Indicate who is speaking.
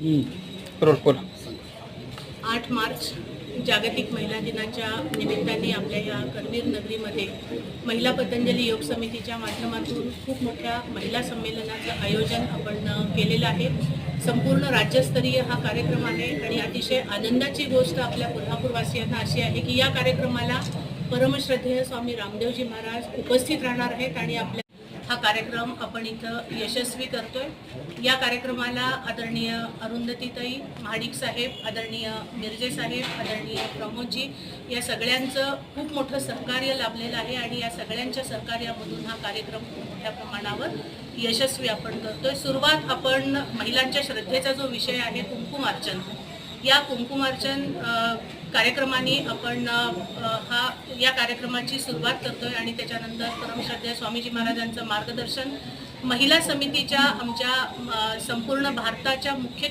Speaker 1: बरोबर.
Speaker 2: 8 मार्च जागतिक महिला दिनाच्या निमित्ताने आपल्या या करवीर नगरीमध्ये महिला पतंजली योग समितीच्या माध्यमातून खूप मोठ्या महिला संमेलनाचं आयोजन आपण केलेलं आहे. संपूर्ण राज्यस्तरीय हा कार्यक्रम आहे आणि अतिशय आनंदाची गोष्ट आपल्या कोल्हापूरवासियांना अशी आहे की या कार्यक्रमाला परमश्रद्धेय स्वामी रामदेवजी महाराज उपस्थित राहणार आहेत आणि आपल्या हा कार्यक्रम आपण इथं यशस्वी करतोय. या कार्यक्रमाला आदरणीय अरुंधतीताई महाडिक साहेब, आदरणीय मिर्जे साहेब, आदरणीय प्रमोदजी या सगळ्यांचं खूप मोठं सहकार्य लाभलेलं आहे आणि या सगळ्यांच्या सहकार्यामधून हा कार्यक्रम खूप मोठ्या प्रमाणावर यशस्वी आपण करतोय. सुरुवात आपण महिलांच्या श्रद्धेचा जो विषय आहे कुंकुमार्चन, या कुंकुमार्चन कार्यक्रमाने आपण या कार्यक्रमाची सुरुवात करतोय आणि त्याच्यानंतर परमश्रद्धेय स्वामीजी महाराजांचं मार्गदर्शन महिला समितीच्या आमच्या संपूर्ण भारताच्या मुख्य